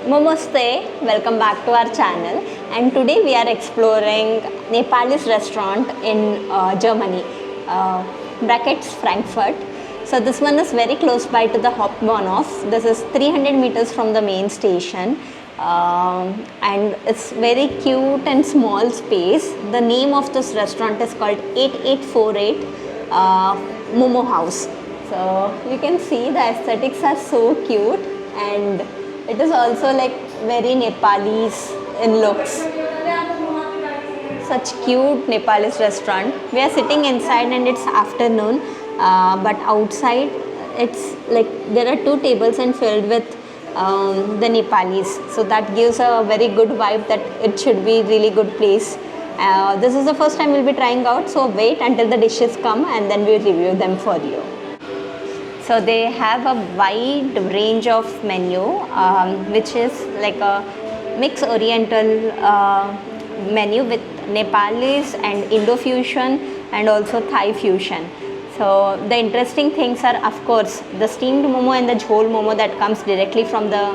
Namaste, welcome back to our channel, and today we are exploring Nepalese restaurant in Germany, brackets Frankfurt. So this one is very close by to the Hauptbahnhof. This is 300 meters from the main station, and it's very cute and small space. The name of this restaurant is called 8848 Momo House. So you can see the aesthetics are so cute, and it is also like very Nepalese in looks. Such cute Nepalese restaurant. We are sitting inside and it's afternoon, but outside it's like there are two tables and filled with the Nepalis. So that gives a very good vibe that it should be really good place. This is the first time we'll be trying out, so wait until the dishes come and then we'll review them for you. So they have a wide range of menu, which is like a mixed oriental menu with Nepalese and Indo fusion and also Thai fusion. So the interesting things are, of course, the steamed momo and the jhol momo that comes directly from the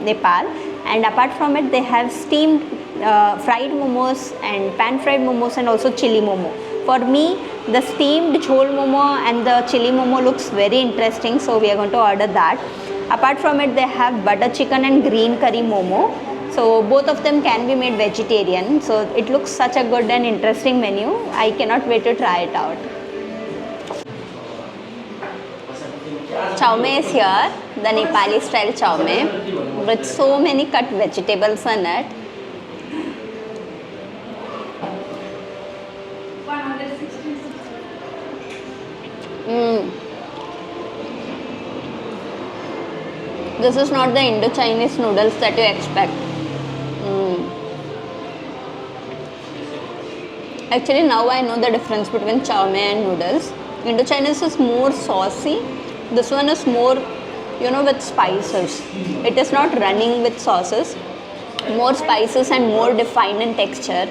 Nepal, and apart from it they have steamed fried momos and pan fried momos and also chili momo. For me, the steamed jhol momo and the chili momo looks very interesting, so we are going to order that. Apart from it, they have butter chicken and green curry momo. So both of them can be made vegetarian. So it looks such a good and interesting menu. I cannot wait to try it out. Chow mein is here, the Nepali style chow mein with so many cut vegetables in it. This is not the Indo-Chinese noodles that you expect. Actually, now I know the difference between chow mein and noodles. Indo-Chinese is more saucy. This one is more, with spices. It is not running with sauces. More spices and more defined in texture.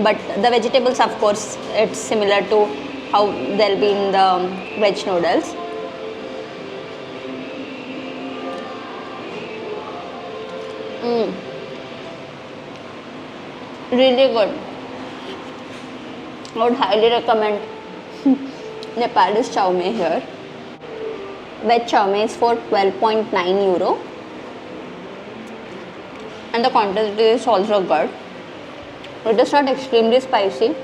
But the vegetables, of course, it's similar to how they'll be in the veg noodles. Really good. I would highly recommend Nepalese chow mein here. Veg chow mein is for €12.9, and the quantity is also good. It is not extremely spicy,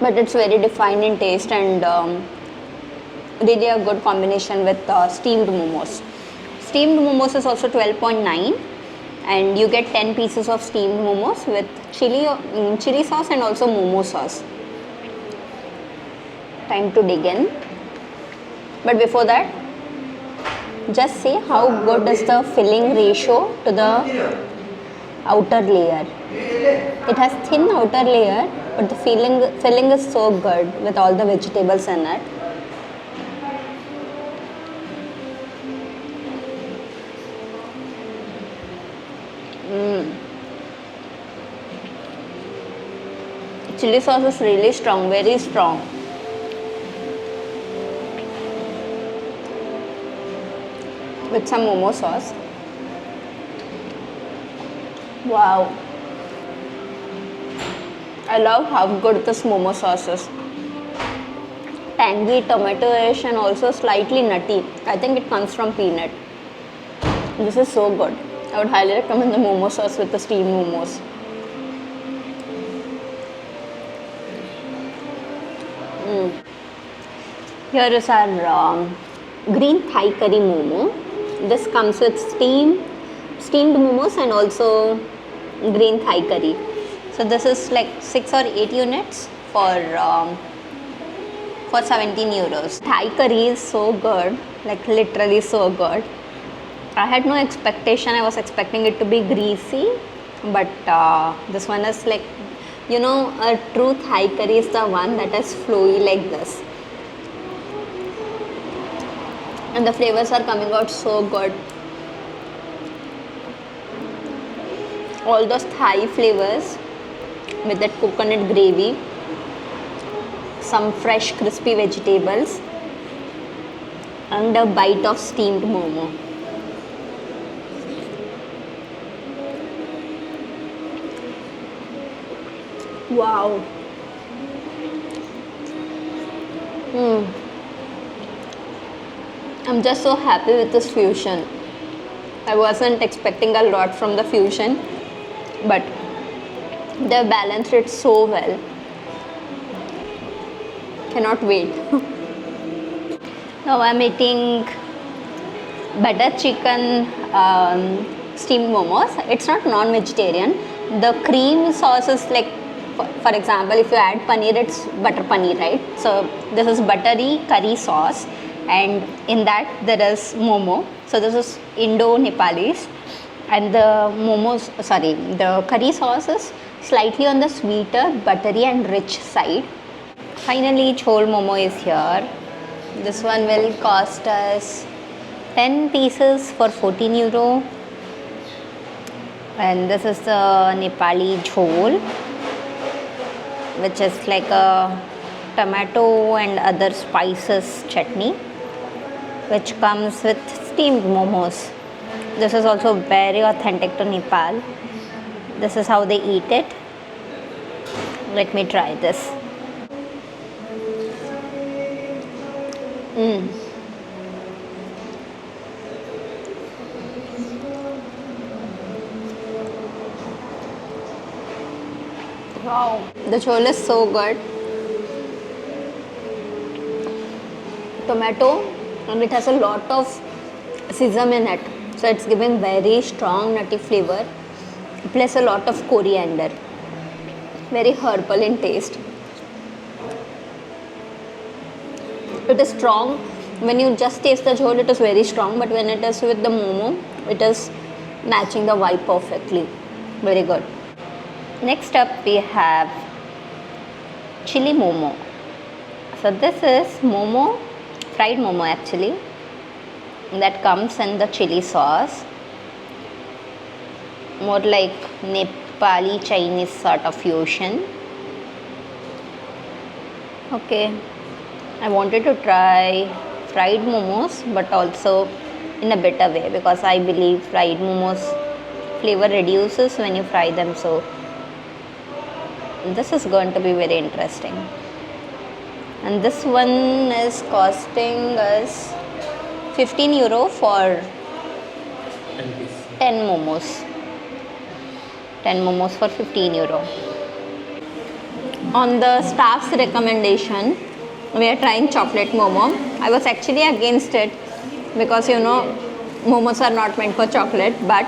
but it's very defined in taste and really a good combination with steamed momos. Steamed momos is also 12.9, and you get 10 pieces of steamed momos with chili sauce and also momo sauce. Time to dig in. But before that, just see how good is the filling ratio to the outer layer. It has thin outer layer, but the filling is so good with all the vegetables in it. Chili sauce is really strong, very strong. With some momo sauce. Wow. I love how good this momo sauce is. Tangy, tomato-ish, and also slightly nutty. I think it comes from peanut. This is so good. I would highly recommend the momo sauce with the steamed momos. Here is our green Thai curry momo. This comes with steamed momos and also green Thai curry. So this is like 6 or 8 units for €17. Thai curry is so good, like literally so good. I had no expectation. I was expecting it to be greasy, but this one is like, a true Thai curry is the one that is flowy like this. And the flavors are coming out so good. All those Thai flavors with that coconut gravy, some fresh crispy vegetables, and a bite of steamed momo. Wow. I'm just so happy with this fusion. I wasn't expecting a lot from the fusion, but they balanced it so well. Cannot wait. Now I'm eating butter chicken steamed momos. It's not non-vegetarian. The cream sauce is like, for example, if you add paneer, it's butter paneer, right? So this is buttery curry sauce, and in that there is momo. So this is Indo-Nepalese, and the the curry sauce is slightly on the sweeter, buttery and rich side. Finally, chhol momo is here. This one will cost us 10 pieces for 14 euro. And this is the Nepali jhol, which is like a tomato and other spices chutney, which comes with steamed momos. This is also very authentic to Nepal. This is how they eat it. Let me try this. Wow, the chhol is so good. Tomato, and it has a lot of sesame in it, so it's giving very strong nutty flavor, plus a lot of coriander. Very herbal in taste. It is strong. When you just taste the jhol, it is very strong, but when it is with the momo, it is matching the vibe perfectly. Very good. Next up we have chili momo. So this is momo, fried momo actually, that comes in the chili sauce. More like Nepali Chinese sort of fusion. Okay, I wanted to try fried momos, but also in a better way, because I believe fried momos flavor reduces when you fry them. So this is going to be very interesting. And this one is costing us 15 euro for 10 momos. 10 momos for 15 euro. On the staff's recommendation, we are trying chocolate momo. I was actually against it because momos are not meant for chocolate, but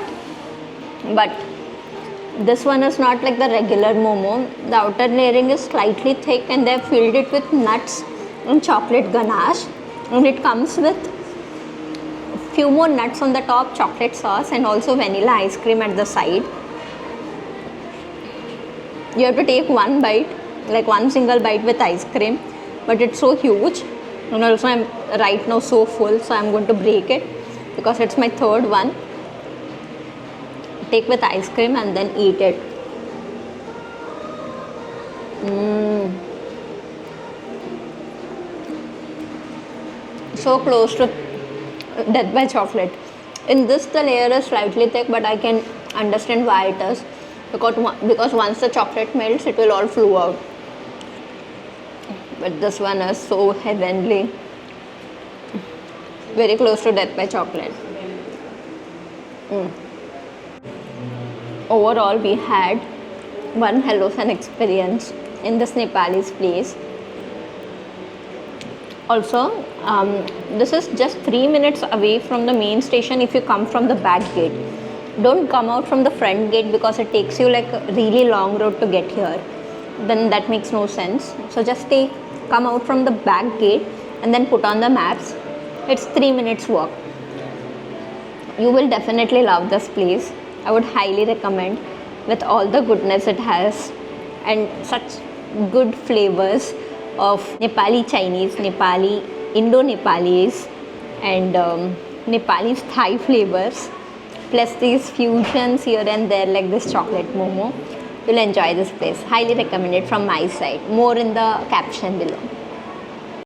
this one is not like the regular momo. The outer layering is slightly thick and they have filled it with nuts and chocolate ganache, and it comes with few more nuts on the top, chocolate sauce, and also vanilla ice cream at the side. You have to take one bite, like one single bite with ice cream, but it's so huge, and also I'm right now so full, so I'm going to break it because it's my third one. Take with ice cream and then eat it. So close to death by chocolate. In this the layer is slightly thick, but I can understand why it is, because once the chocolate melts it will all flow out. But this one is so heavenly. Very close to death by chocolate. Overall, we had one HelloSun experience in this Nepalese place. Also, this is just 3 minutes away from the main station if you come from the back gate. Don't come out from the front gate because it takes you like a really long road to get here. Then that makes no sense. So just come out from the back gate and then put on the maps. It's 3 minutes walk. You will definitely love this place. I would highly recommend, with all the goodness it has and such good flavors of Nepali Chinese, Nepali, Indo-Nepalese, and Nepalese Thai flavors, plus these fusions here and there like this chocolate momo. You'll enjoy this place. Highly recommended from my side. More in the caption below.